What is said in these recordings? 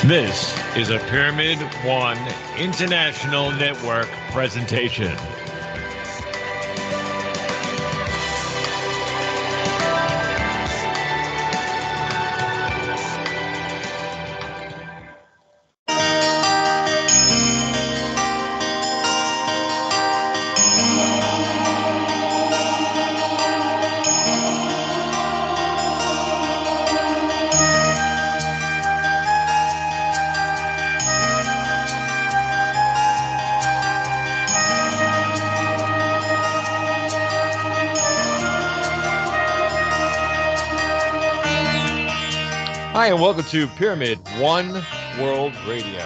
This is a Pyramid One International Network presentation. Hi, and welcome to Pyramid One World Radio.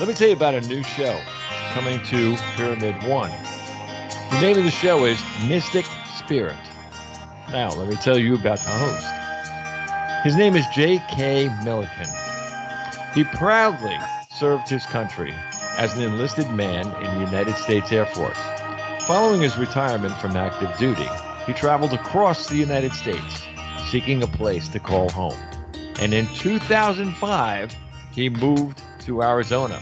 Let me tell you about a new show coming to Pyramid One. The name of the show is Mystic Spirit. Now, let me tell you about the host. His name is J.K. Miliken. He proudly served his country as an enlisted man in the United States Air Force. Following his retirement from active duty, he traveled across the United States, seeking a place to call home. And in 2005, he moved to Arizona.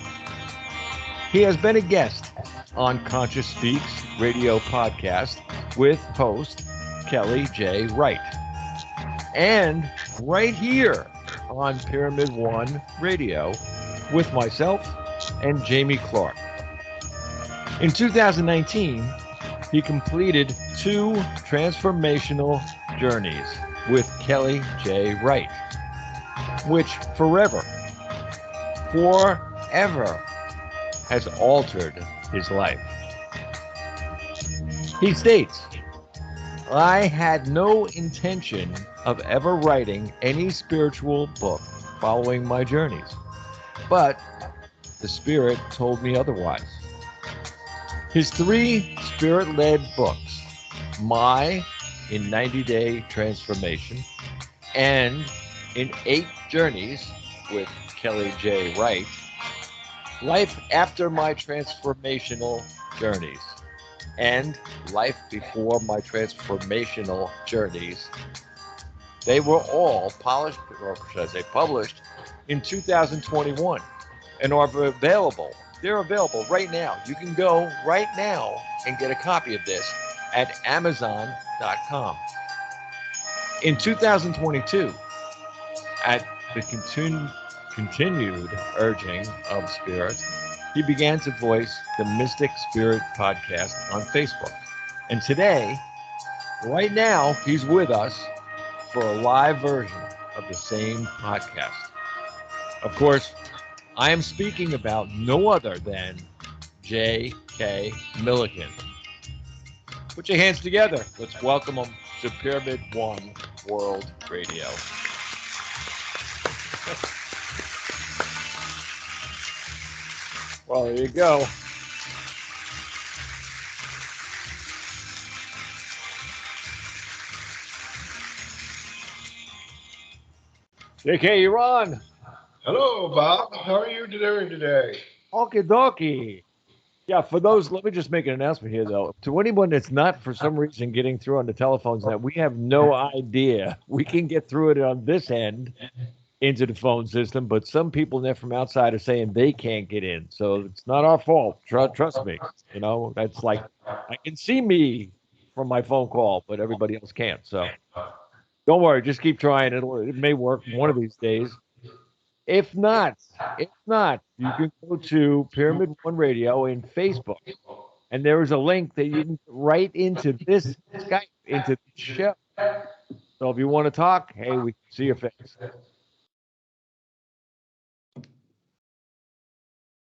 He has been a guest on Conscious Speaks radio podcast with host Kellie J. Wright. And right here on Pyramid One Radio with myself and Jamie Clark. In 2019, he completed 2 transformational journeys with Kellie J. Wright, which forever has altered his life. He states, "I had no intention of ever writing any spiritual book following my journeys, but the Spirit told me otherwise." His 3 Spirit-led books, My in 90-Day Transformation and in 8 Journeys with Kellie J. Wright, Life After My Transformational Journeys, and Life Before My Transformational Journeys, they were all published in 2021 and are available. They're available right now. You can go right now and get a copy of this at Amazon.com. In 2022, at the continued urging of Spirit, he began to voice the Mystic Spirit podcast on Facebook. And today, right now, he's with us for a live version of the same podcast. Of course, I am speaking about no other than J.K. Miliken. Put your hands together. Let's welcome him to Pyramid One World Radio. Well, there you go. JK, you're on. Hello, Bob. How are you doing today? Okie dokie. Yeah, for those, let me just make an announcement here, though. To anyone that's not, for some reason, getting through on the telephones, that we have no idea. We can get through it on this end into the phone system, but some people there from outside are saying they can't get in. So it's not our fault. Trust me. You know, that's like, I can see me from my phone call, but everybody else can't. So don't worry. Just keep trying. It may work one of these days. If not, you can go to Pyramid One Radio in Facebook, and there is a link that you can get right into this Skype, into the show. So if you want to talk, hey, we can see your face.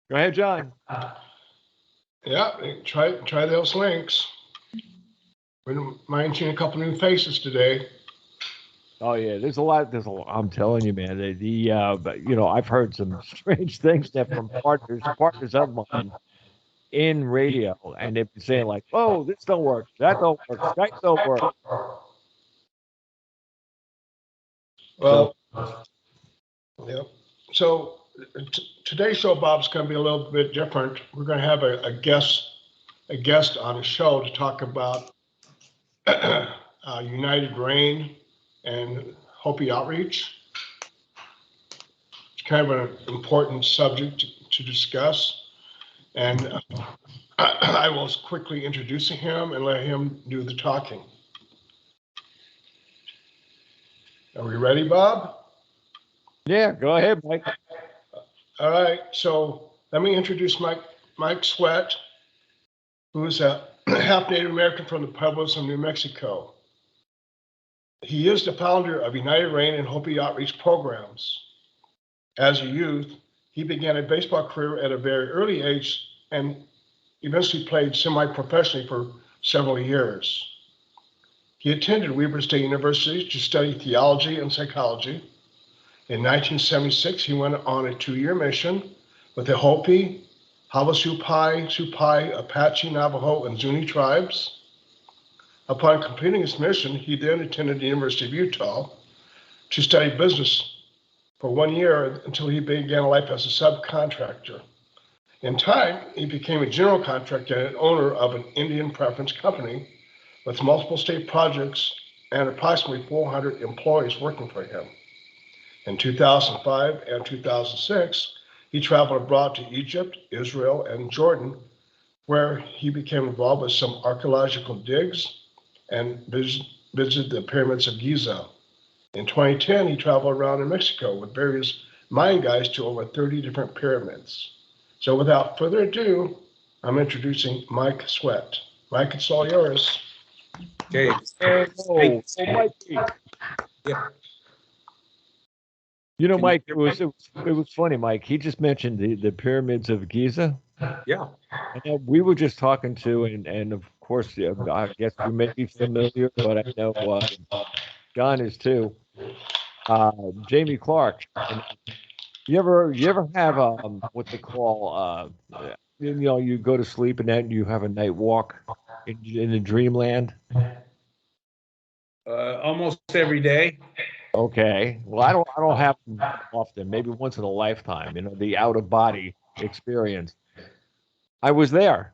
Go ahead, John. Yeah, try those links. Wouldn't mind seeing a couple new faces today. Oh yeah, there's a lot. I'm telling you, man. But you know, I've heard some strange things that from partners of mine in radio, and they've been saying like, "Oh, this don't work, that don't work, Skype don't work." Well, yeah. So today's show, Bob's going to be a little bit different. We're going to have a guest on the show to talk about United Rain and Hopi Outreach. It's kind of an important subject to discuss. And I will quickly introduce him and let him do the talking. Are we ready, Bob? Yeah, go ahead, Mike. All right, so let me introduce Mike Sweat, who is a half Native American from the Pueblos of New Mexico. He is the founder of United Rain and Hopi outreach programs. As a youth, he began a baseball career at a very early age and eventually played semi-professionally for several years. He attended Weber State University to study theology and psychology. In 1976, he went on a 2-year mission with the Hopi, Havasupai, Supai, Apache, Navajo, and Zuni tribes. Upon completing his mission, he then attended the University of Utah to study business for 1 year until he began life as a subcontractor. In time, he became a general contractor and owner of an Indian preference company with multiple state projects and approximately 400 employees working for him. In 2005 and 2006, he traveled abroad to Egypt, Israel, and Jordan, where he became involved with some archaeological digs and visited the pyramids of Giza. In 2010, he traveled around in Mexico with various Mayan guides to over 30 different pyramids. So without further ado, I'm introducing Mike Sweat. Mike, it's all yours. Okay. Oh, Mike. Yeah. You know, Can Mike, you it was funny, Mike. He just mentioned the pyramids of Giza. Yeah. And we were just talking to, and of course, I guess you may be familiar, but I know John is too. Jamie Clark. And you ever have what they call you go to sleep and then you have a night walk in the dreamland? Almost every day. Okay. Well, I don't have them often. Maybe once in a lifetime. You know, the out of body experience. I was there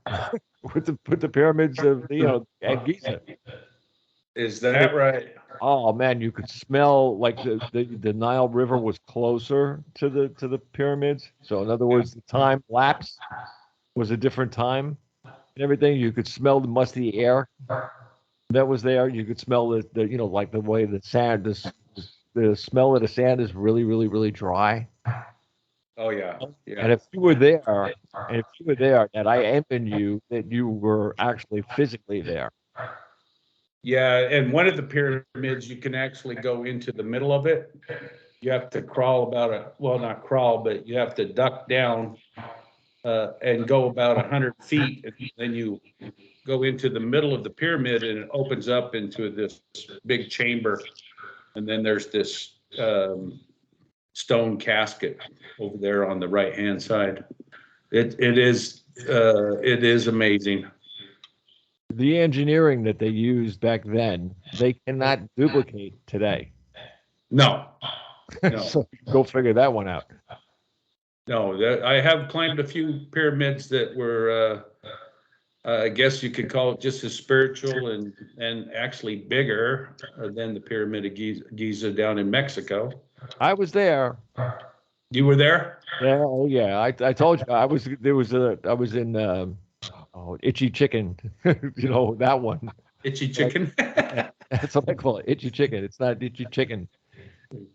with the pyramids of at Giza. Is that right? Oh man, you could smell like the Nile River was closer to the pyramids. So in other words, the time lapse was a different time and everything. You could smell the musty air that was there. You could smell the like the way the sand the smell of the sand is really, really, really dry. Oh yeah. And Yeah. if you were there, that I envied you that you were actually physically there. Yeah. And one of the pyramids, you can actually go into the middle of it. You have to crawl not crawl, but you have to duck down and go about 100 feet. And then you go into the middle of the pyramid and it opens up into this big chamber. And then there's this stone casket over there on the right-hand side. It is amazing. The engineering that they used back then, they cannot duplicate today. No, no, So go figure that one out. no. I have climbed a few pyramids that were, I guess you could call it just as spiritual and actually bigger than the Pyramid of Giza down in Mexico. I was there. You were there? Yeah, oh yeah. I told you I was in Itchy Chicken, that one. Itchy chicken. That's what I call it, Itchy Chicken. It's not Itchy Chicken.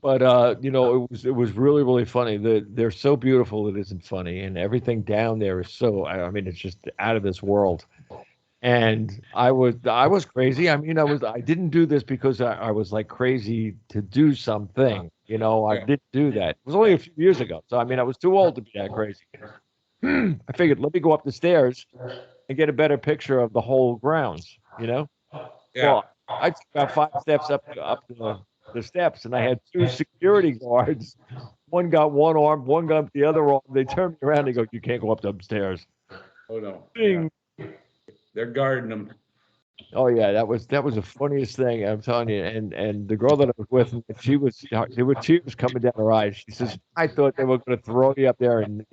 But it was really, really funny. They're so beautiful it isn't funny, and everything down there is so I mean it's just out of this world. And I was crazy. I mean, I didn't do this because I was like crazy to do something. I didn't do that. It was only a few years ago. So I mean I was too old to be that crazy. I figured let me go up the stairs and get a better picture of the whole grounds, Yeah. Well, I took about 5 steps up the steps, and I had 2 security guards. One got one arm, one got the other arm. They turned me around and go, "You can't go up the upstairs." Oh no. Bing. Yeah. They're guarding them. Oh yeah, that was the funniest thing. I'm telling you. And the girl that I was with, she was tears coming down her eyes. She says, "I thought they were going to throw you up there and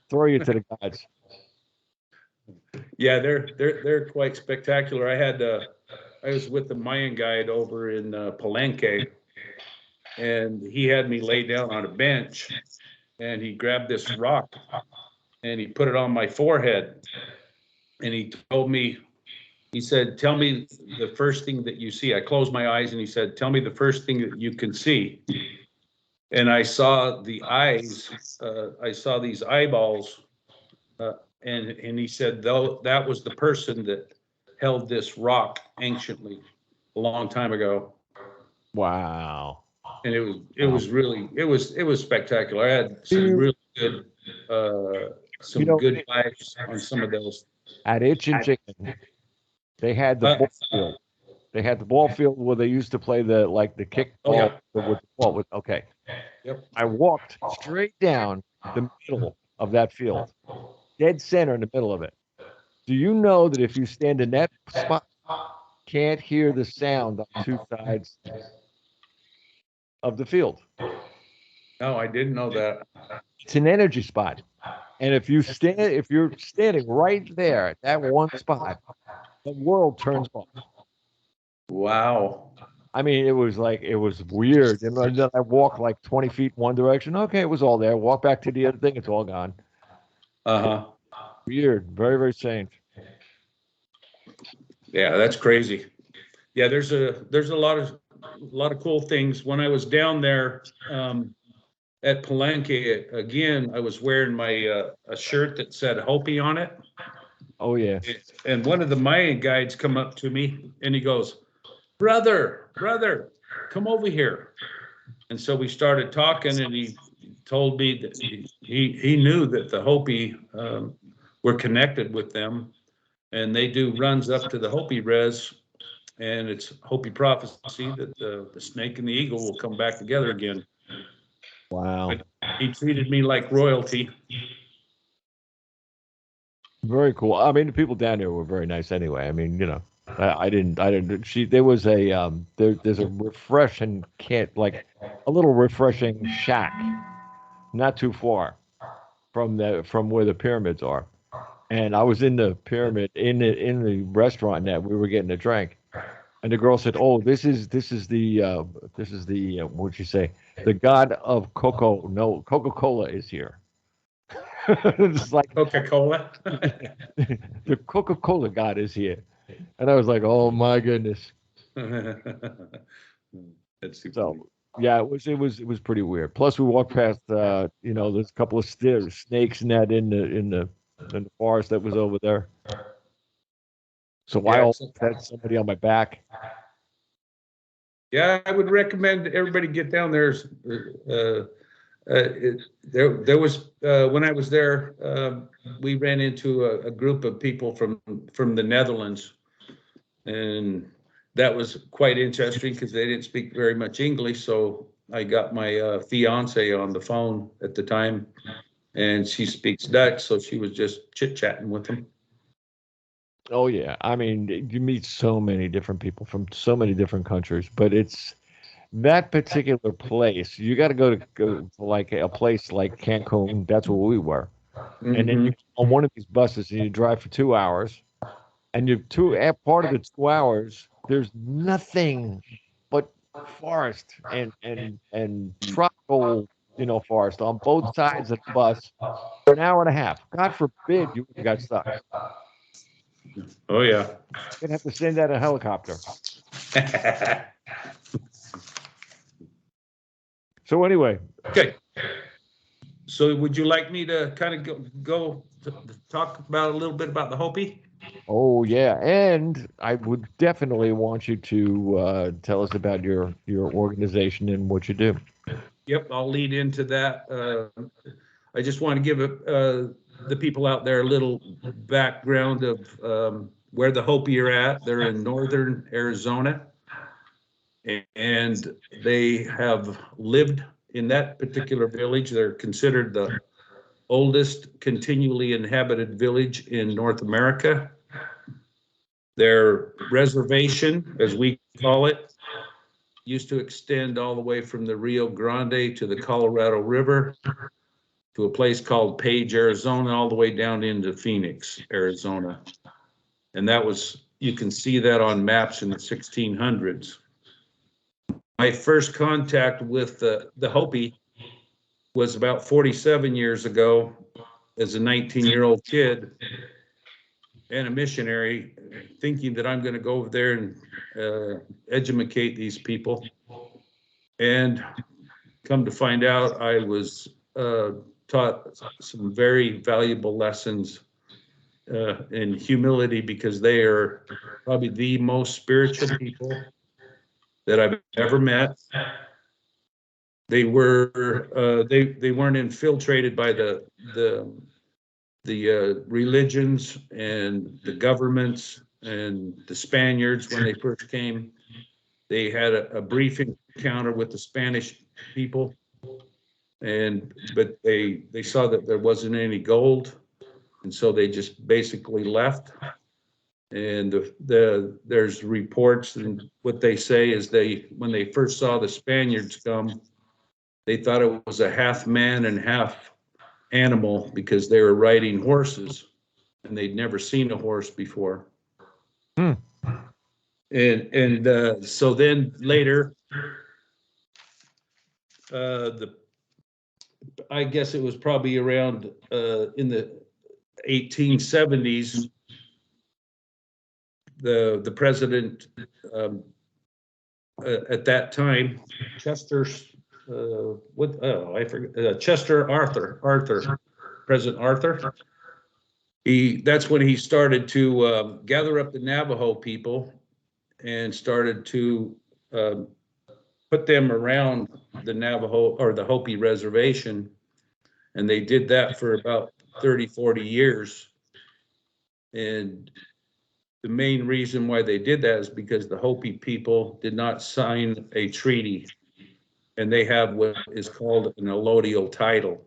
throw you to the gods." Yeah, they're quite spectacular. I was with the Mayan guide over in Palenque, and he had me lay down on a bench, and he grabbed this rock and he put it on my forehead. And he told me, he said, tell me the first thing that you see. I closed my eyes and he said, tell me the first thing that you can see. And I saw the eyes, I saw these eyeballs. And he said, though, that was the person that held this rock anciently a long time ago. Wow. And it was really, it was spectacular. I had some really good, some good vibes on some of those. At Itchin' Chicken, they had the ball field. They had the ball field where they used to play the kick ball with the ball. Okay. Yep. I walked straight down the middle of that field, dead center in the middle of it. Do you know that if you stand in that spot, can't hear the sound on two sides of the field? No, I didn't know that. It's an energy spot. And if you're standing right there at that one spot, the world turns off. Wow. I mean, it was weird. And then I walked like 20 feet one direction. Okay, it was all there. Walk back to the other thing, it's all gone. Uh-huh. Weird. Very, very strange. Yeah, that's crazy. Yeah, there's a lot of cool things. When I was down there at Palenque again, I was wearing my a shirt that said Hopi on it. Oh yeah. And one of the Mayan guides come up to me and he goes, brother, come over here. And so we started talking, and he told me that he knew that the Hopi were connected with them, and they do runs up to the Hopi res, and it's Hopi prophecy that the snake and the eagle will come back together again. Wow. But he treated me like royalty. Very cool. I mean, the people down there were very nice anyway. I mean, you know, I didn't, there was there's a refreshing a little refreshing shack not too far from where the pyramids are. And I was in the pyramid in the restaurant that we were getting a drink. And the girl said, "Oh, this is the what'd you say? The god of cocoa. No, Coca-Cola is here." It's like Coca-Cola. the Coca-Cola god is here, and I was like, "Oh my goodness!" That's super So cool. yeah, it was pretty weird. Plus, we walked past there's a couple of snakes in the forest that was over there. So I also had somebody on my back. Yeah, I would recommend everybody get down there. There was when I was there, we ran into a group of people from the Netherlands, and that was quite interesting because they didn't speak very much English. So I got my fiance on the phone at the time, and she speaks Dutch, so she was just chit-chatting with them. Oh yeah, I mean, you meet so many different people from so many different countries, but it's that particular place. You got to go to like a place like Cancun. That's where we were, and then you on one of these buses and you drive for 2 hours, and at part of the 2 hours, there's nothing but forest and tropical, forest on both sides of the bus for an hour and a half. God forbid you got stuck. Oh yeah. You'd have to send out a helicopter. So anyway. Okay. So would you like me to kind of go to talk about a little bit about the Hopi? Oh yeah, and I would definitely want you to tell us about your organization and what you do. Yep, I'll lead into that. I just want to give the people out there a little background of where the Hopi are at. They're in northern Arizona, and they have lived in that particular village. They're considered the oldest continually inhabited village in North America. Their reservation, as we call it, used to extend all the way from the Rio Grande to the Colorado River to a place called Page, Arizona, all the way down into Phoenix, Arizona. And that was, you can see that on maps in the 1600s. My first contact with the Hopi was about 47 years ago as a 19-year-old kid and a missionary, thinking that I'm going to go over there and educate these people. And come to find out, I was taught some very valuable lessons in humility, because they are probably the most spiritual people that I've ever met. They were they weren't infiltrated by the religions and the governments and the Spaniards when they first came. They had a brief encounter with the Spanish people, but they saw that there wasn't any gold, and so they just basically left. And there's reports, and what they say is when they first saw the Spaniards come, they thought it was a half man and half animal, because they were riding horses and they'd never seen a horse before. And so then later, I guess it was probably around in the 1870s, the president at that time, Chester, I forget, Chester Arthur, President Arthur. That's when he started to gather up the Navajo people and started to put them around the Navajo or the Hopi reservation. And they did that for about 30, 40 years. And the main reason why they did that is because the Hopi people did not sign a treaty, and they have what is called an allodial title.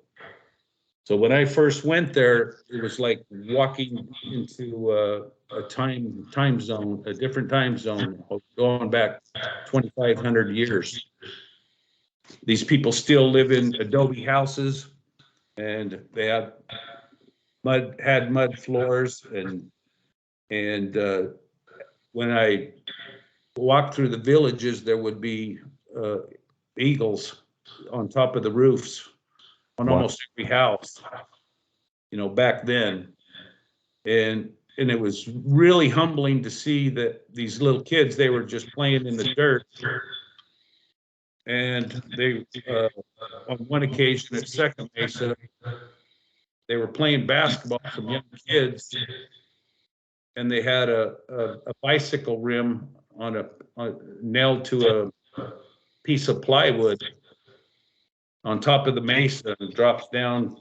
So when I first went there, it was like walking into a time zone, a different time zone, going back 2,500 years. These people still live in adobe houses, and they had mud floors, and when I walked through the villages, there would be eagles on top of the roofs on almost every house, back then. And it was really humbling to see that these little kids, they were just playing in the dirt. And they, on one occasion at Second Mesa, they were playing basketball, some young kids, and they had a bicycle rim nailed to a piece of plywood on top of the mesa, and drops down,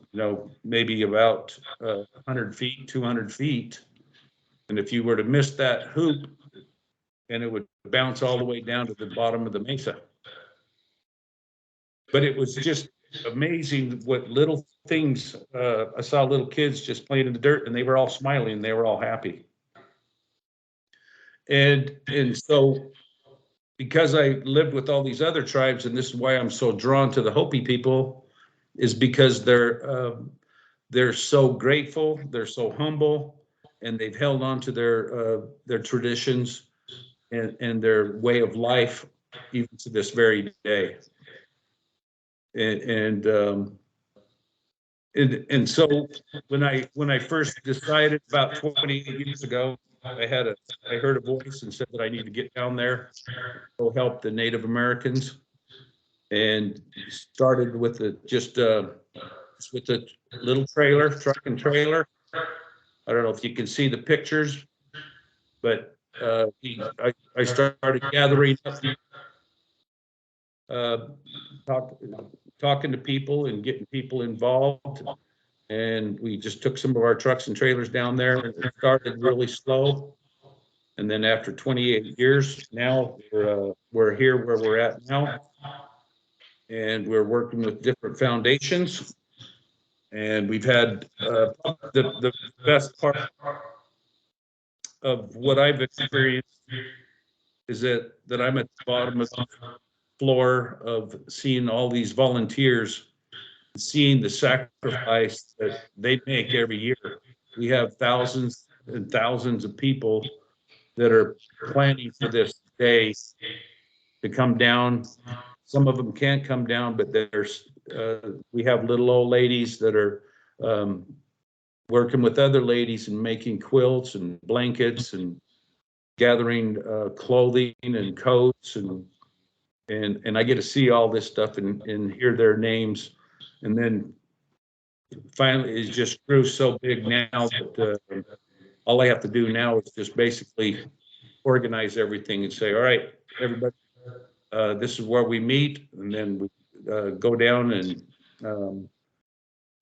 maybe about 100 feet, 200 feet. And if you were to miss that hoop, and it would bounce all the way down to the bottom of the mesa. But it was just amazing what little things, I saw little kids just playing in the dirt, and they were all smiling, they were all happy. And so, because I lived with all these other tribes, and this is why I'm so drawn to the Hopi people, is because they're so grateful, they're so humble, and they've held on to their traditions and their way of life even to this very day. And so when I first decided about 28 years ago, I heard a voice and said that I need to get down there, go help the Native Americans, and started with just with a little truck and trailer. I don't know if you can see the pictures, but I started gathering up, talking to people and getting people involved. And we just took some of our trucks and trailers down there, and it started really slow. And then after 28 years, now we're here where we're at now. And we're working with different foundations. And we've had the best part of what I've experienced is that I'm at the bottom of the floor of seeing all these volunteers, seeing the sacrifice that they make every year. We have thousands and thousands of people that are planning for this day to come down. Some of them can't come down, but they're we have little old ladies that are working with other ladies and making quilts and blankets and gathering clothing and coats, and I get to see all this stuff and hear their names. And then finally it just grew so big now that all I have to do now is just basically organize everything and say, all right, everybody, this is where we meet, and then we go down and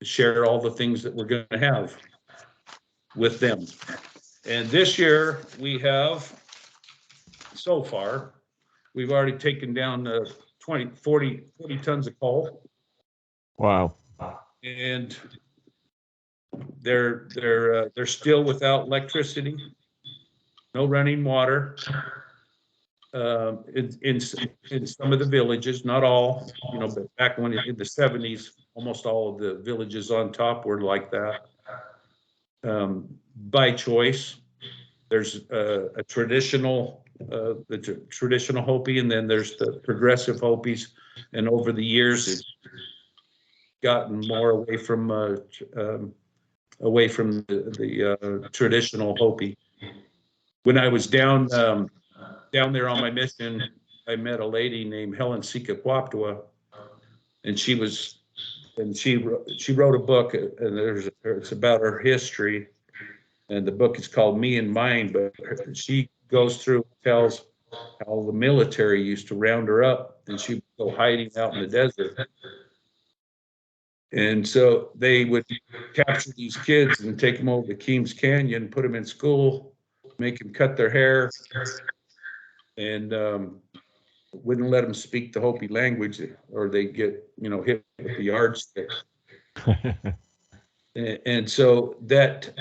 share all the things that we're going to have with them. And this year we have, so far, we've already taken down 40 tons of coal, Wow. and they're still without electricity, no running water. In some of the villages, not all, but back when in the 70s, almost all of the villages on top were like that. By choice, there's a traditional, the traditional Hopi, and then there's the progressive Hopis. And over the years, it's gotten more away from the traditional Hopi. When I was down there on my mission, I met a lady named Helen Sikakwaptua, and she wrote a book, and it's about her history, and the book is called Me and Mine. But she goes through and tells how the military used to round her up, and she would go hiding out in the desert. And so they would capture these kids and take them over to Keams Canyon, put them in school, make them cut their hair, and wouldn't let them speak the Hopi language, or they get hit with the yardstick. And so that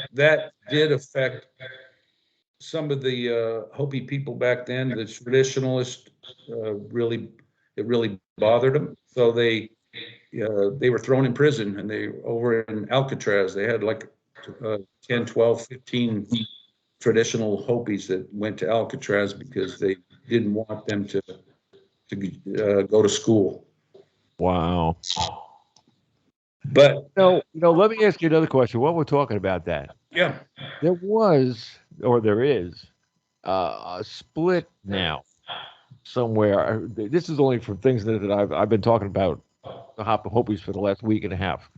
did affect some of the Hopi people back then. The traditionalists it really bothered them. So they were thrown in prison, and they over in Alcatraz, they had like 10, 12, 15 traditional Hopis that went to Alcatraz because they didn't want them to go to school. Wow. But let me ask you another question. While we're talking about that, yeah, there was, or there is, a split now somewhere. This is only from things that I've been talking about the Hopis for the last week and a half,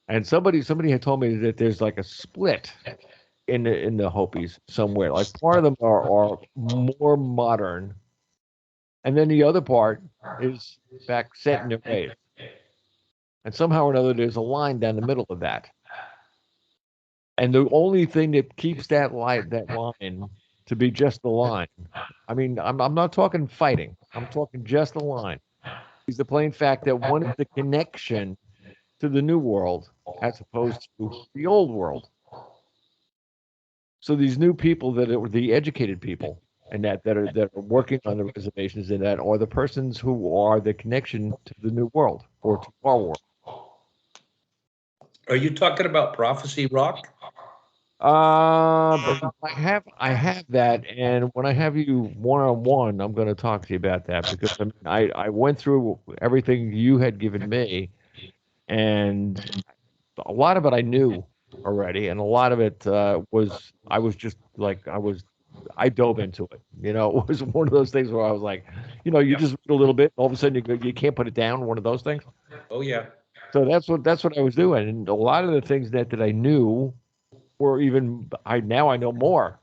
and somebody had told me that there's like a split in the Hopis somewhere. Like part of them are more modern, and then the other part is back set in their ways. And somehow or another, there's a line down the middle of that. And the only thing that keeps that line to be just the line. I mean, I'm not talking fighting. I'm talking just the line. Is the plain fact that one is the connection to the new world as opposed to the old world. So these new people that are the educated people and that are working on the reservations and that are the persons who are the connection to the new world or to our world. Are you talking about Prophecy Rock? But I have that, and when I have you one-on-one, I'm going to talk to you about that because I went through everything you had given me, and a lot of it I knew already, and a lot of it I dove into it. It was one of those things where I was like, you just read a little bit, all of a sudden you can't put it down. One of those things. Oh yeah. So that's what I was doing, and a lot of the things that I knew were I know more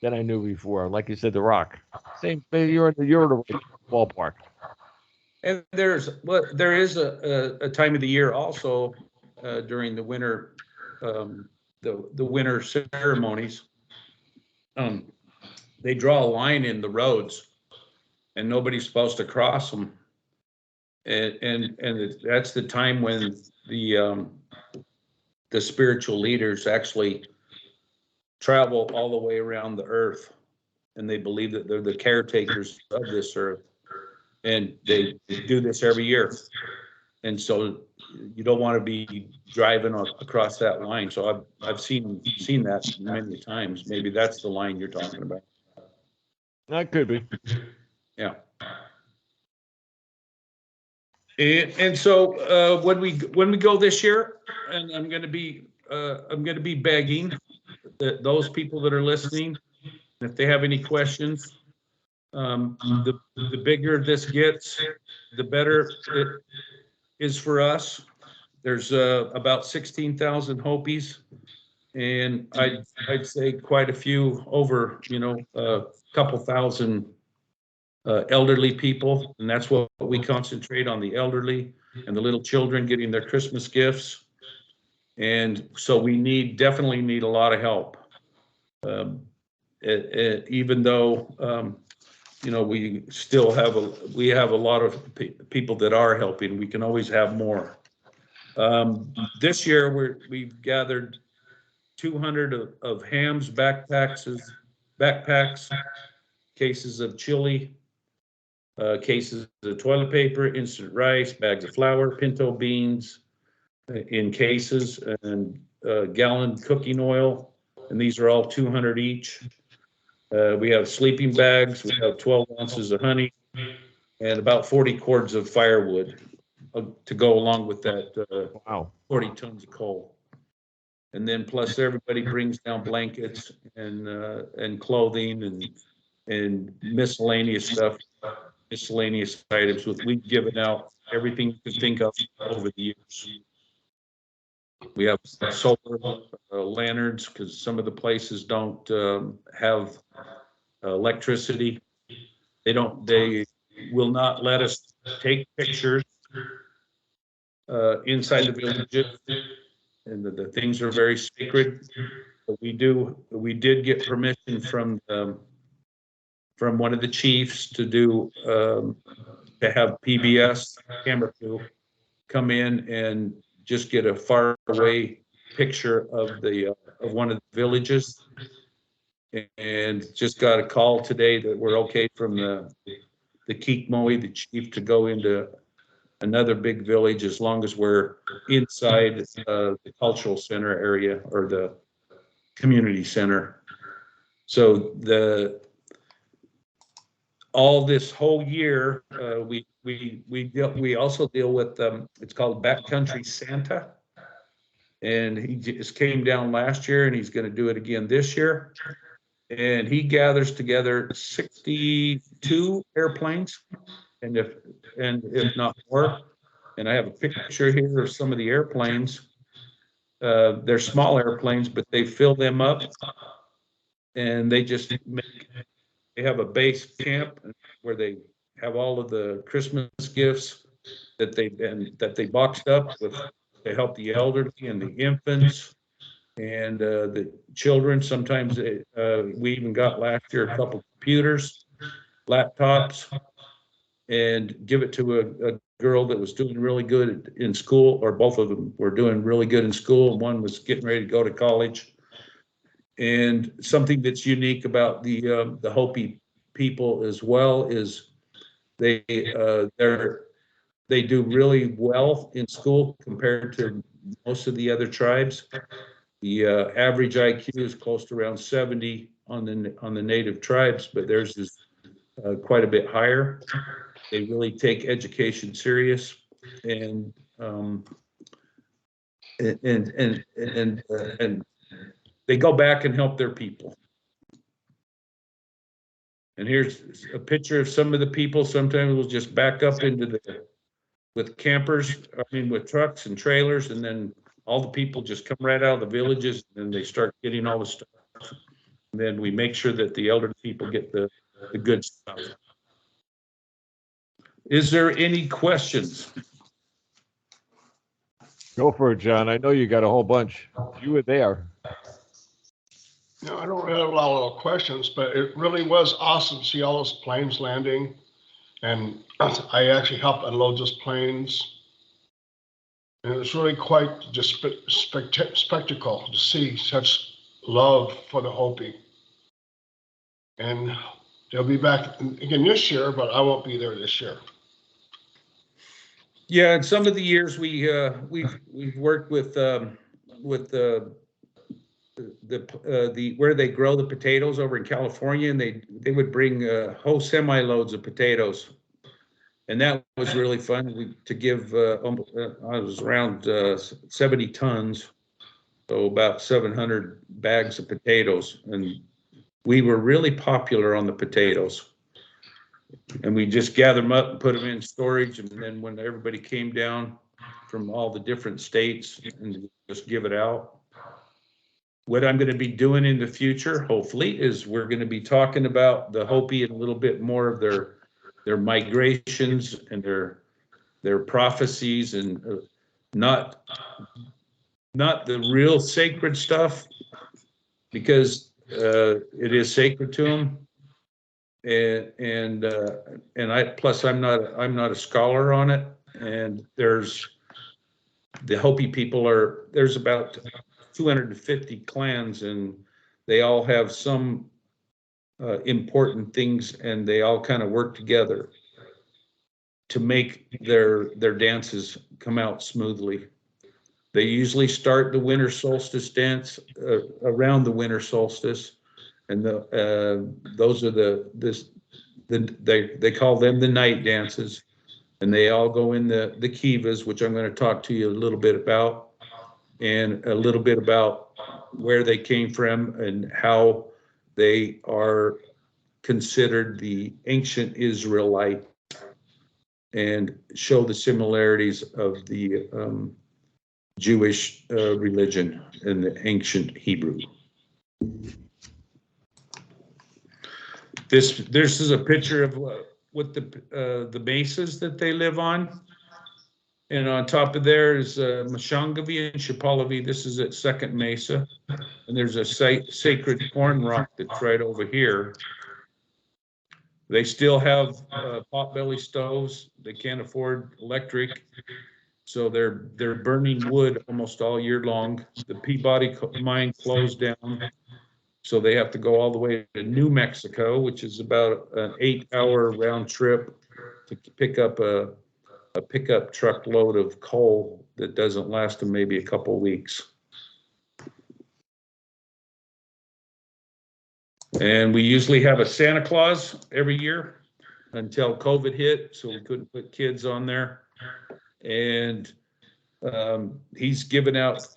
than I knew before. Like you said, The Rock. Same. You're in the ballpark. And there is a time of the year also during the winter, the winter ceremonies. They draw a line in the roads, and nobody's supposed to cross them. And that's the time when the spiritual leaders actually travel all the way around the earth, and they believe that they're the caretakers of this earth, and they do this every year. And so you don't want to be driving across that line. So I've seen that many times. Maybe that's the line you're talking about. That could be. Yeah. And so when we go this year, and I'm going to be begging that those people that are listening, if they have any questions, the bigger this gets, the better it is for us. There's about 16,000 Hopis, and I'd say quite a few, over, a couple thousand elderly people, and that's what we concentrate on, the elderly and the little children getting their Christmas gifts. And so we definitely need a lot of help. Even though we still have a lot of people that are helping, we can always have more. This year we've gathered 200 of hams, backpacks, cases of chili, cases of toilet paper, instant rice, bags of flour, pinto beans in cases, and gallon cooking oil, and these are all 200 each. We have sleeping bags, we have 12 ounces of honey, and about 40 cords of firewood to go along with that Wow. 40 tons of coal. And then plus everybody brings down blankets and clothing and miscellaneous stuff, miscellaneous items. We've given out everything you can think of over the years. We have solar lanterns because some of the places don't have electricity. They will not let us take pictures inside the villages, and the things are very sacred. But we did get permission from one of the chiefs to have PBS camera crew come in and just get a far away picture of one of the villages. And just got a call today that we're okay from the Kikmoy, the chief, to go into another big village as long as we're inside the cultural center area or the community center. So all this whole year, we also deal with it's called Backcountry Santa, and he just came down last year, and he's going to do it again this year. And he gathers together 62 airplanes, and if not more. And I have a picture here of some of the airplanes. They're small airplanes, but they fill them up, and they have a base camp where they have all of the Christmas gifts that they boxed up to help the elderly and the infants and the children. Sometimes we even got last year a couple computers, laptops, and give it to a girl that was doing really good in school, or both of them were doing really good in school, and one was getting ready to go to college. And something that's unique about the Hopi people as well is they do really well in school compared to most of the other tribes. The average IQ is close to around 70 on the native tribes, but theirs is quite a bit higher. They really take education serious, and they go back and help their people. And here's a picture of some of the people. Sometimes we'll just back up with campers, with trucks and trailers, and then all the people just come right out of the villages, and they start getting all the stuff. And then we make sure that the elderly people get the good stuff. Is there any questions? Go for it, John. I know you got a whole bunch. You were there. No, I don't really have a lot of questions, but it really was awesome to see all those planes landing. And I actually helped unload those planes. And it was really quite just spectacle to see such love for the Hopi. And they'll be back again this year, but I won't be there this year. Yeah, and some of the years we've worked with the where they grow the potatoes over in California, and they would bring whole semi loads of potatoes, And that was really fun to give, I was around 70 tons, so about 700 bags of potatoes. And we were really popular on the potatoes. And we just gather them up and put them in storage. And then when everybody came down from all the different states, and just give it out. What I'm going to be doing in the future, hopefully, is we're going to be talking about the Hopi and a little bit more of their migrations and their prophecies, and not the real sacred stuff, because it is sacred to them. And I, plus I'm not a scholar on it. And there's the Hopi people there's about 250 clans, and they all have some important things, and they all kind of work together to make their dances come out smoothly. They usually start the winter solstice dance around the winter solstice, and those are they call them the night dances, and they all go in the kivas, which I'm going to talk to you a little bit about, and a little bit about where they came from and how they are considered the ancient Israelite, and show the similarities of the Jewish religion and the ancient Hebrew. This is a picture of what the mesas that they live on. And on top of there is Mashangavi and Shipalavi. This is at Second Mesa. And there's a sacred corn rock that's right over here. They still have potbelly stoves. They can't afford electric, so they're burning wood almost all year long. The Peabody mine closed down, so they have to go all the way to New Mexico, which is about an 8-hour round trip to pick up a pickup truckload of coal that doesn't last them maybe a couple weeks. And we usually have a Santa Claus every year until COVID hit, so we couldn't put kids on there. And he's given out,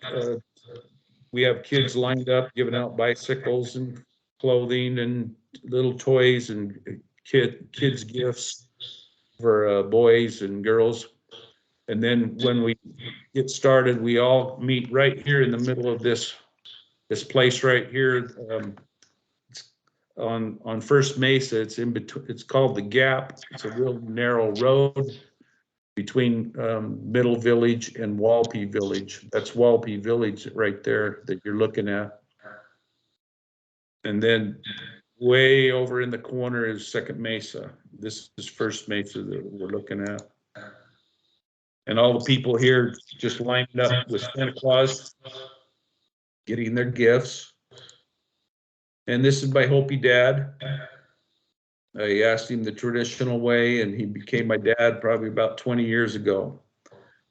we have kids lined up giving out bicycles and clothing and little toys and kids gifts for boys and girls. And then when we get started, we all meet right here in the middle of this place right here. On First Mesa, it's in between. It's called the Gap. It's a real narrow road between Middle Village and Walpi Village. That's Walpi Village right there that you're looking at. And then way over in the corner is Second Mesa. This is First Mesa that we're looking at. And all the people here just lined up with Santa Claus, getting their gifts. And this is my Hopi dad. I asked him the traditional way, and he became my dad probably about 20 years ago.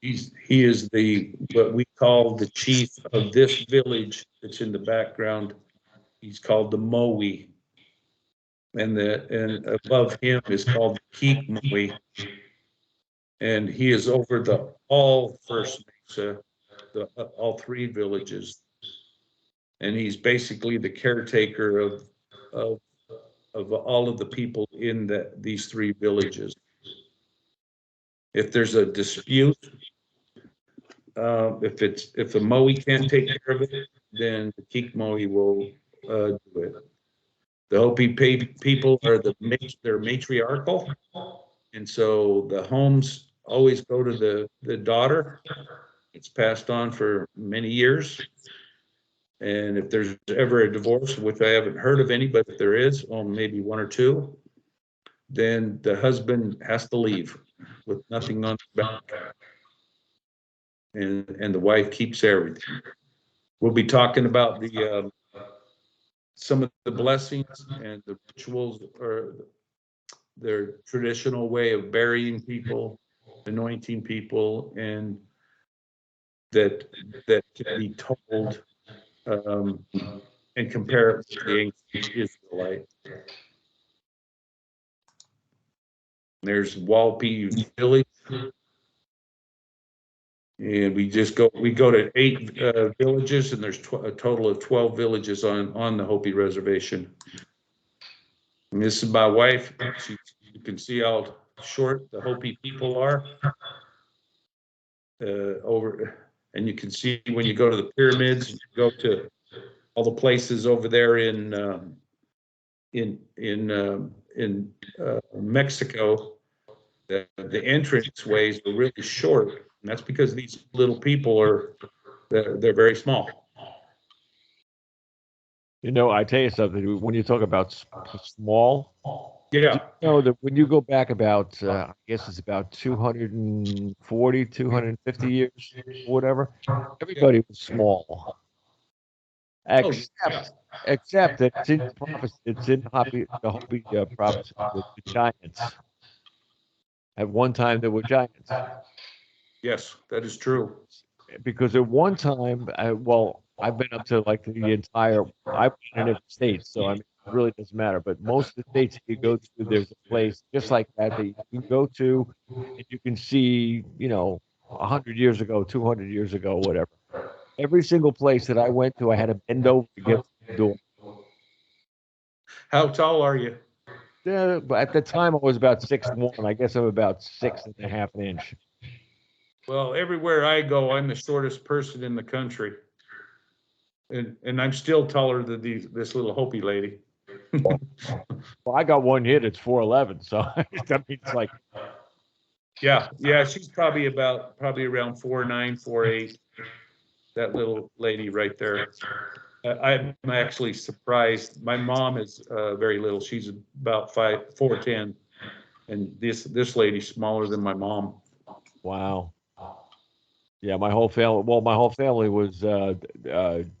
He is what we call the chief of this village that's in the background. He's called the Moe, and above him is called the Keek Moe, and he is over all First Mesa, all three villages, and he's basically the caretaker of all of the people in these three villages. If there's a dispute, if the Moe can't take care of it, then the Keek Moe will do it. The Hopi people are they're matriarchal, and so the homes always go to the daughter. It's passed on for many years, and if there's ever a divorce, which I haven't heard of any, but if there is, maybe one or two, then the husband has to leave with nothing on the back, and the wife keeps everything. We'll be talking about some of the blessings and the rituals, or their traditional way of burying people, anointing people, and that can be told and compare it to the ancient Israelite. There's Walpi Village, and we go to 8 villages, and there's a total of 12 villages on the Hopi reservation. And this is my wife. You can see how short the Hopi people are over, and you can see when you go to the pyramids, you go to all the places over there in Mexico. The entrance ways are really short, and that's because these little people they're very small. You know, I tell you something. When you talk about small, Yeah. you know that when you go back about, I guess it's about 240, 250 years, or whatever, everybody was small, Oh, except that it's in prophecy. It's in the Hopi prophecy. The giants. At one time, there were giants. yes, that is true. Because at one time, well, I've been up to like the entire, I've been in every state, so I mean, it really doesn't matter. But most of the states you go to, there's a place just like that that you can go to, and you can see, you know, 100 years ago, 200 years ago, whatever. Every single place that I went to, I had to bend over to get to the door. How tall are you? Yeah, but at the time, I was about 6'1". I guess I'm about 6.5 inch. Well, everywhere I go, I'm the shortest person in the country. And I'm still taller than this little Hopi lady. Well, I got one hit. It's 4'11", so I mean, it's like, Yeah, she's probably around 4'9", 4'8". That little lady right there. I'm actually surprised. My mom is very little. She's about 4'10", and this lady's smaller than my mom. wow. Yeah, my whole family. Well, my whole family was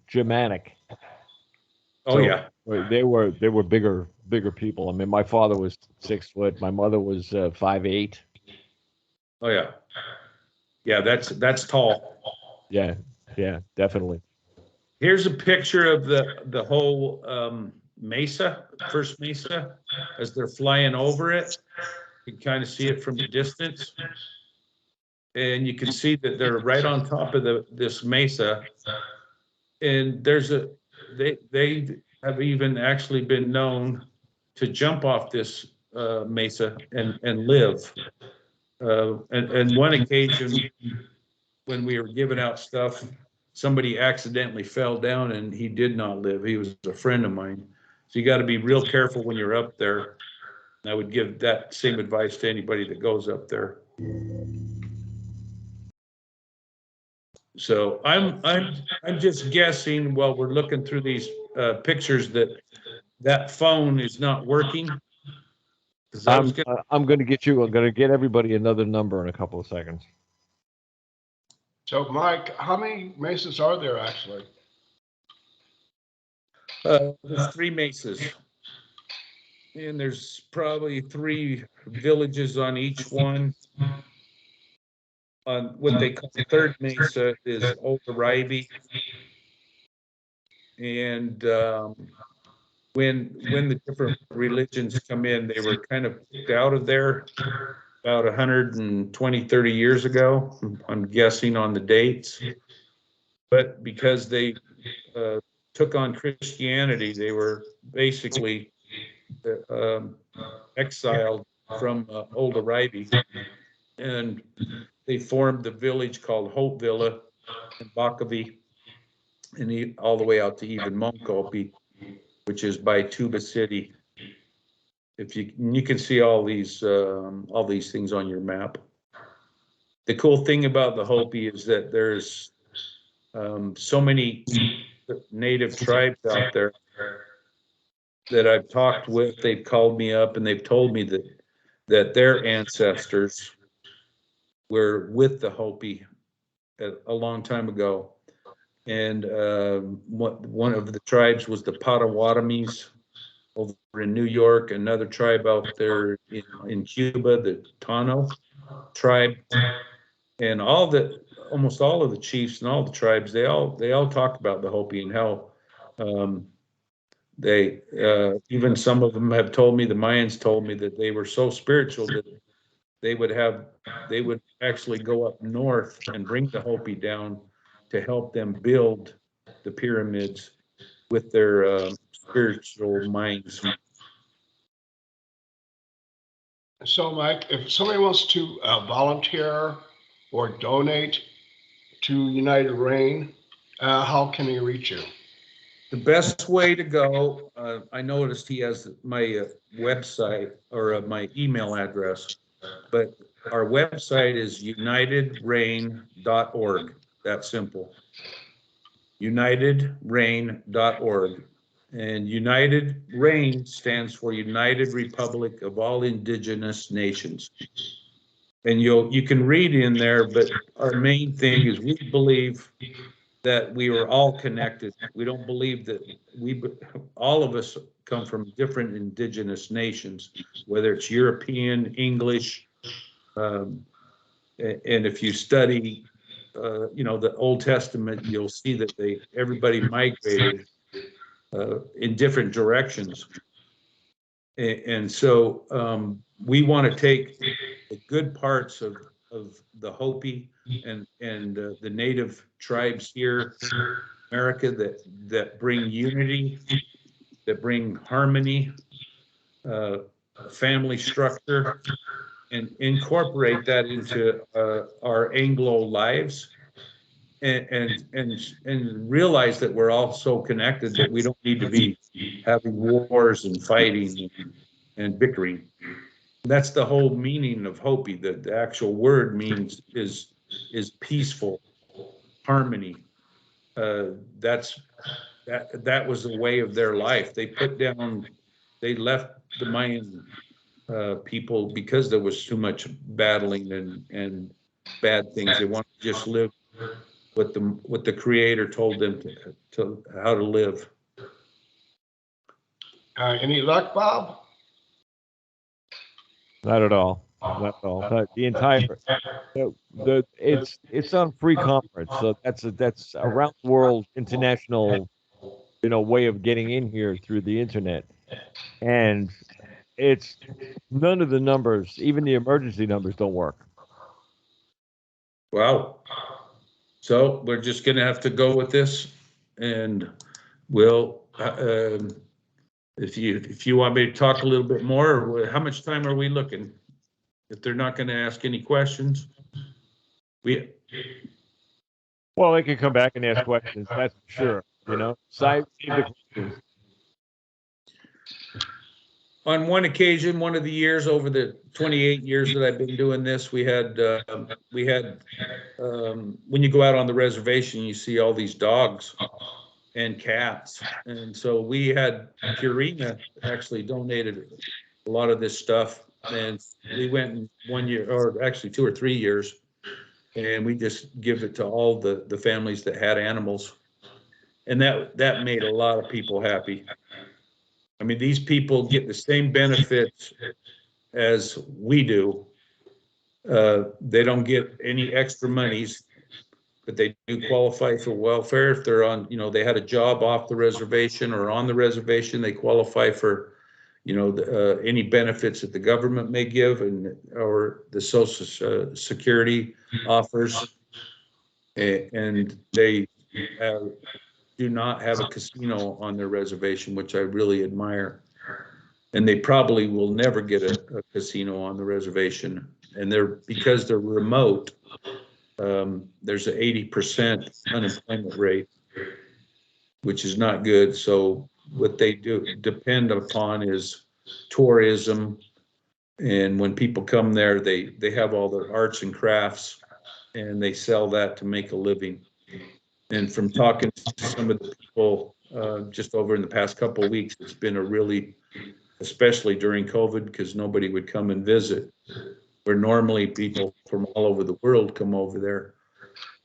Germanic. Oh So yeah, they were bigger people. I mean, my father was 6 foot. My mother was 5'8". oh yeah. That's tall. Yeah, yeah, definitely. Here's a picture of the whole mesa, first mesa, as they're flying over it. You can kind of see it from a distance, and you can see that they're right on top of this mesa. And they have even actually been known to jump off this mesa and live. And one occasion when we were giving out stuff, somebody accidentally fell down and he did not live. He was a friend of mine. So you got to be real careful when you're up there. And I would give that same advice to anybody that goes up there. So I'm just guessing while we're looking through these pictures that phone is not working. I'm going to get you. I'm going to get everybody another number in a couple of seconds. So Mike, how many mesas are there actually? There's 3 mesas, and there's probably 3 villages on each one. On what they call the third mesa is Old Arrivee, and when the different religions come in, they were kind of kicked out of there about 120, 30 years ago. I'm guessing on the dates, but because they took on Christianity, they were basically exiled from Old Arrivee, and they formed the village called Hope Villa and Bakavi, and all the way out to even Monkopi, which is by Tuba City. If you can see all these things on your map. The cool thing about the Hopi is that there's so many native tribes out there that I've talked with. They've called me up and they've told me that their ancestors were with the Hopi a long time ago. And one of the tribes was the Potawatomis over in New York, another tribe out there in Cuba, the Tano tribe, and almost all of the chiefs and all the tribes, they all talk about the Hopi and how they even some of them have told me, the Mayans told me that they were so spiritual that they would actually go up north and bring the Hopi down to help them build the pyramids with their spiritual minds. So, Mike, if somebody wants to volunteer or donate to United Rain, how can they reach you? The best way to go, I noticed he has my website or my email address, but our website is unitedrain.org. That's simple. unitedrain.org. And United Rain stands for United Republic of All Indigenous Nations. And you can read in there, but our main thing is we believe that we are all connected. We don't believe that all of us come from different indigenous nations, whether it's European, English, and if you study, the Old Testament, you'll see that everybody migrated in different directions. And so we want to take the good parts of the Hopi and the native tribes here in America that bring unity, that bring harmony, family structure, and incorporate that into our Anglo lives, and realize that we're all so connected that we don't need to be having wars and fighting and bickering. That's the whole meaning of Hopi. The actual word means is peaceful, harmony. That was the way of their life. They left the Mayan people because there was too much battling and bad things. They wanted to just live what the Creator told them to how to live. Any luck, Bob? Not at all. Not at all. The entire it's on free conference, so that's around the world international, way of getting in here through the internet, and it's none of the numbers, even the emergency numbers, don't work. Wow. So we're just going to have to go with this, and we'll. If you want me to talk a little bit more, how much time are we looking? If they're not going to ask any questions, Well, they can come back and ask questions. That's for sure. Save the questions. On one occasion, one of the years over the 28 years that I've been doing this, we had when you go out on the reservation, you see all these dogs and cats, and so we had Purina actually donated a lot of this stuff, and we went in 1 year, or actually 2 or 3 years, and we just give it to all the families that had animals, and that made a lot of people happy. I mean, these people get the same benefits as we do. They don't get any extra monies, but they do qualify for welfare. If they're on, they had a job off the reservation or on the reservation, they qualify for, any benefits that the government may give or the Social Security offers. And they do not have a casino on their reservation, which I really admire. And they probably will never get a casino on the reservation. And because they're remote, there's an 80% unemployment rate, which is not good. So what they do depend upon is tourism. And when people come there, they have all their arts and crafts, and they sell that to make a living. And from talking to some of the people just over in the past couple of weeks, it's been a really, especially during COVID, because nobody would come and visit, where normally people from all over the world come over there.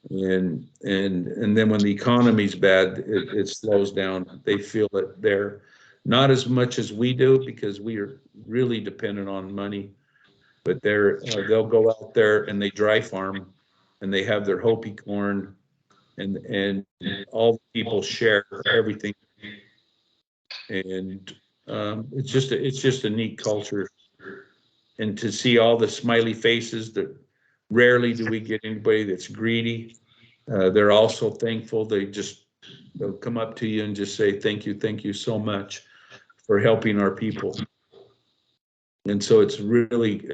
And then when the economy's bad, it slows down. They feel it there, not as much as we do, because we are really dependent on money. But they'll go out there and they dry farm, and they have their Hopi corn, and all the people share everything. And it's just a neat culture. and to see all the smiley faces. That rarely do we get anybody that's greedy. They're also thankful. They'll come up to you and just say, thank you so much for helping our people. And so it's really,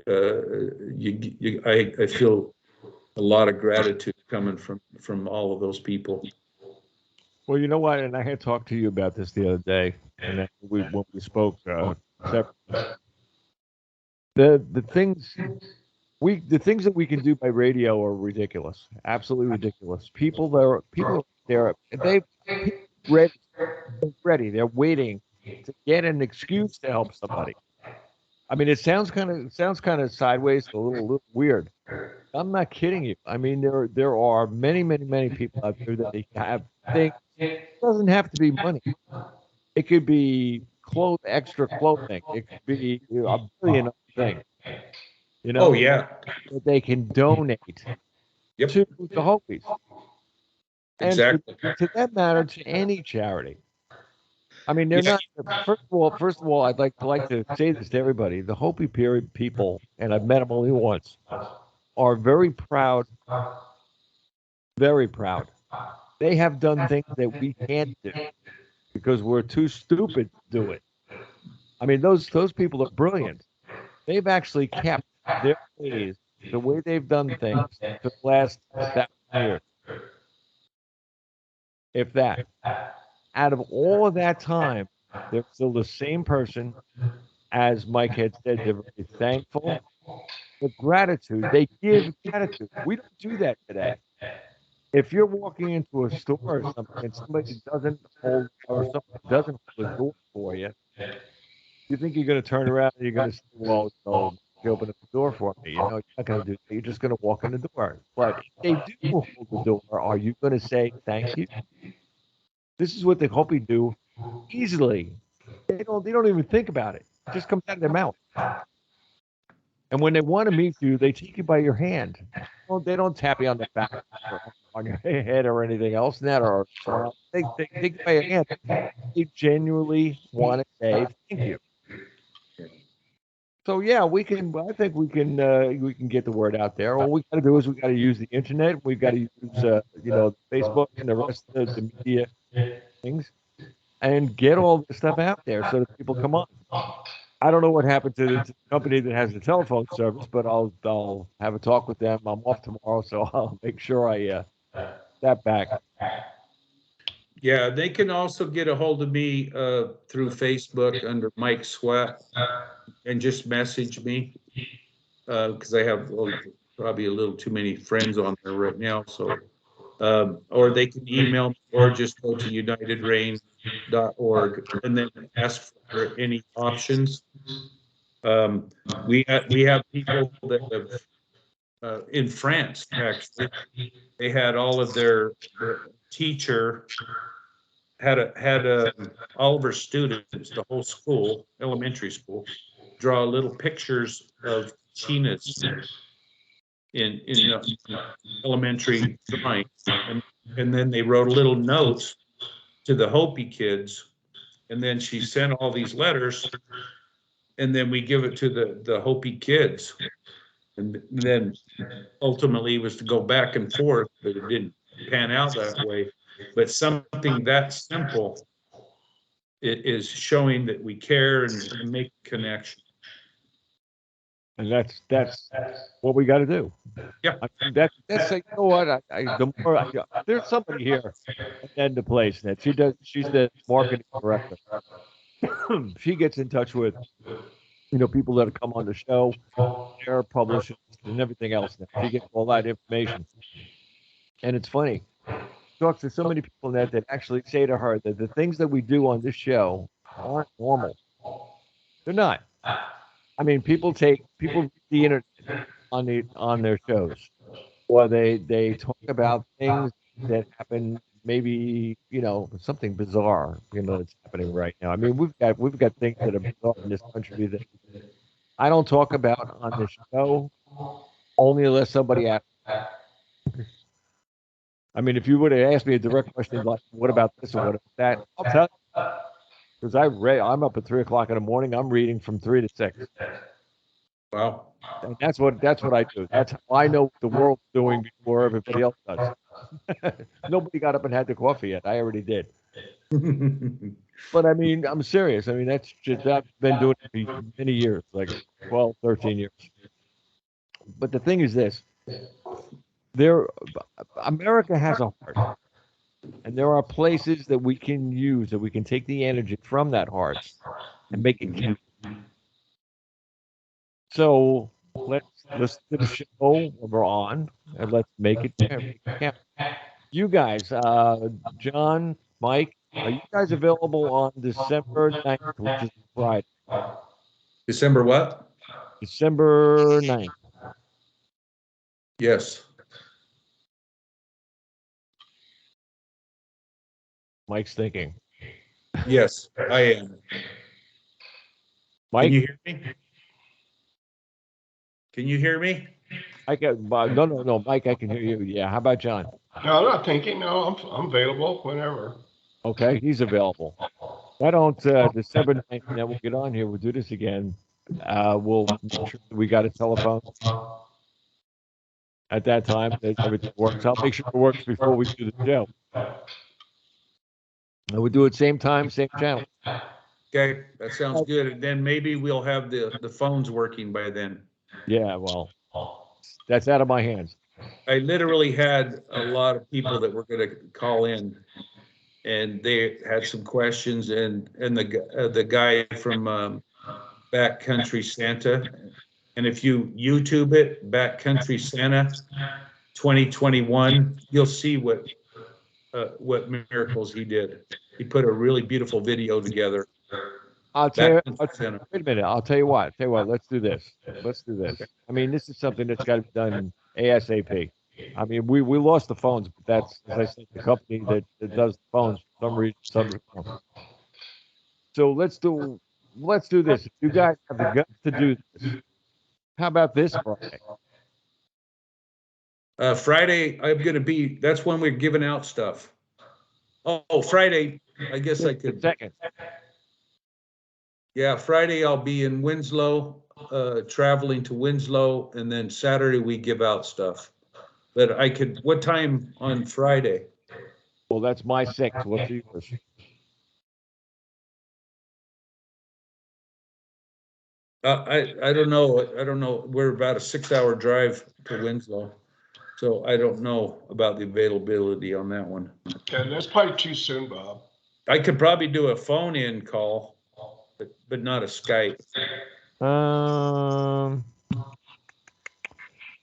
I feel a lot of gratitude coming from all of those people. Well, you know what? And I had talked to you about this the other day, and when we spoke, the things the things that we can do by radio are ridiculous, absolutely ridiculous. People they're ready. They're waiting to get an excuse to help somebody. I mean, it sounds kind of sideways, a little weird. I'm not kidding you. I mean, there are many people out there that they have things. It doesn't have to be money. It could be extra clothing. It could be a billion other things. Oh yeah, that they can donate yep, to the Hopis, and exactly. to that matter, to any charity. I mean, they're Yeah. not. First of all, I'd like to say this to everybody: the Hopi period people, and I've met them only once, are very proud. Very proud. They have done things that we can't do because we're too stupid to do it. I mean, those people are brilliant. They've actually kept their ways, the way they've done things, to the last 1,000 years, if that. Out of all of that time, they're still the same person. As Mike had said, they're very thankful. The gratitude, they give gratitude. We don't do that today. If you're walking into a store or something and somebody doesn't hold the door for you, you think you're going to turn around and you're going to say, well, no, you open up the door for me. You know, you're not going to do that. You're just going to walk in the door. But if they do hold the door, are you going to say thank you? This is what the Hopi do easily. They don't even think about it. It just comes out of their mouth. And when they want to meet you, they take you by your hand. Well, they don't tap you on the back or on your head or anything else. Or smile. They take you by your hand. They genuinely want to say thank you. So yeah, I think we can get the word out there. All we got to do is we got to use the internet. We've got to use Facebook and the rest of the media things, and get all this stuff out there so that people come on. I don't know what happened to the company that has the telephone service, but I'll have a talk with them. I'm off tomorrow, so I'll make sure I that back. Yeah, they can also get a hold of me through Facebook under Mike Sweat and just message me because I have probably a little too many friends on there right now. So, or they can email me or just go to unitedrain.org and then ask for any options. We have people that have in France actually. They had all of their teacher had all of her students, the whole school, elementary school, draw little pictures of chinas in elementary drawings, and then they wrote little notes to the Hopi kids, and then she sent all these letters, and then we give it to the Hopi kids, and then ultimately it was to go back and forth, but it didn't pan out that way. But something that simple, it is showing that we care and make a connection. And that's what we got to do. Yeah. I mean, that's you know what? There's somebody here at the place that she's the marketing director. She gets in touch with people that come on the show, their publishers, and everything else. She gets all that information, and it's funny. Talks to so many people that actually say to her that the things that we do on this show aren't normal. They're not. I mean, people read the internet on their shows, or they talk about things that happen, maybe something bizarre that's happening right now. I mean, we've got things that are bizarre in this country that I don't talk about on this show, only unless somebody asks. I mean, if you would have asked me a direct question like, "What about this or what about that?" I'll tell you, because I'm up at 3 o'clock in the morning. I'm reading from 3 to 6. Wow. And that's what I do. That's how I know what the world's doing before everybody else does. Nobody got up and had the coffee yet. I already did. But I mean, I'm serious. I mean, that's just, I've been doing it for many years, like 12, 13 years. But the thing is this, there, America has a heart, and there are places that we can use, that we can take the energy from that heart and make it count. So let's listen to the show when we're on, and let's make it count. You guys, John, Mike, are you guys available on December 9th, which is Friday? December what? December 9th. Yes. Mike's thinking. Yes, I am. Mike? Can you hear me? Can you hear me? I can, no, Mike, I can hear you. Yeah, how about John? No, I'm not thinking. No, I'm available whenever. Okay, he's available. Why don't December 9th, and then we'll get on here. We'll do this again. We'll make sure that we got a telephone at that time, that everything works. I'll make sure it works before we do the show. And we'll do it same time, same channel. Okay, that sounds good. And then maybe we'll have the phones working by then. Yeah, well, that's out of my hands. I literally had a lot of people that were going to call in, and they had some questions, and the guy from Backcountry Santa, and if you YouTube it, Backcountry Santa 2021, you'll see what miracles he did. He put a really beautiful video together. I'll tell you, Santa. wait a minute. I'll tell you what. Let's do this. Let's do this. I mean, this is something that's got to be done ASAP. I mean, we lost the phones, but that's, as I said, the company that does the phones for some reason. So let's do this. If you guys have the guts to do this, how about this Friday? Friday, I'm going to be, that's when we're giving out stuff. Oh, Friday, I guess I could. Second. Yeah, Friday I'll be in Winslow, traveling to Winslow, and then Saturday we give out stuff. But I could, what time on Friday? Well, that's my 6. What's yours? I don't know. I don't know. We're about a 6-hour drive to Winslow. So I don't know about the availability on that one. Okay, that's probably too soon, Bob. I could probably do a phone-in call, but not a Skype.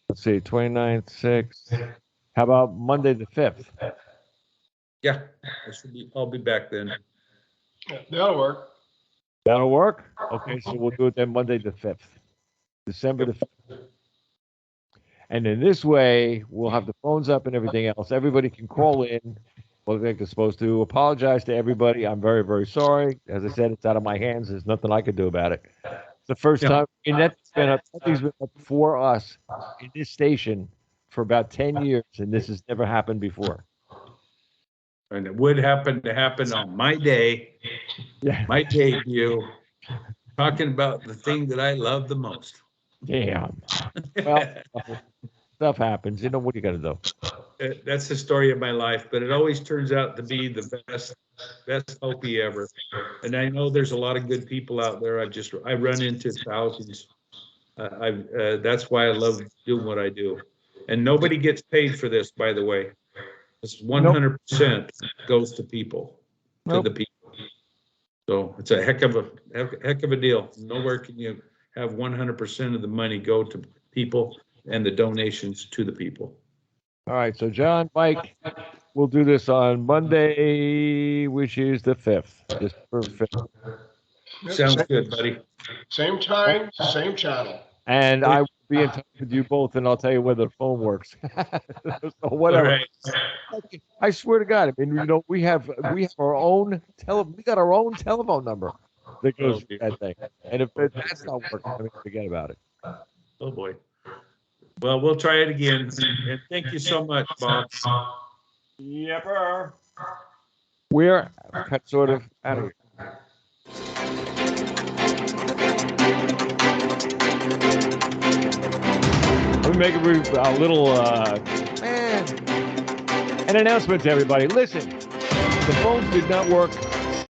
Let's see, 29th, 6th. How about Monday the 5th? Yeah, I'll be back then. Yeah, that'll work. That'll work? Okay, so we'll do it then Monday the 5th. December the 5th. And in this way, we'll have the phones up and everything else. Everybody can call in. Well, they're supposed to apologize to everybody. I'm very, very sorry. As I said, it's out of my hands. There's nothing I can do about it. It's the first time. And nothing's been up for us in this station for about 10 years, and this has never happened before. And it would happen to happen on my day, my debut, talking about the thing that I love the most. Damn. Well, stuff happens. You know, what are you going to do? That's the story of my life, but it always turns out to be the best Hopi ever. And I know there's a lot of good people out there. I run into thousands. That's why I love doing what I do. And nobody gets paid for this, by the way. It's 100% goes to people, to the people. So it's a heck of a deal. Nowhere can you have 100% of the money go to people and the donations to the people. All right, so John, Mike, we'll do this on Monday, which is the 5th. December 5th. Sounds good, buddy. Same time, same channel. And I will be in touch with you both, and I'll tell you whether the phone works. So whatever. Right. I swear to God, I mean, you know, we have our own we got our own telephone number that goes with that thing. And if that's not working, I mean, forget about it. Oh boy. Well, we'll try it again. And thank you so much, Bob. Yepper. We're cut sort of out of here. make a little an announcement to everybody. Listen, the phones did not work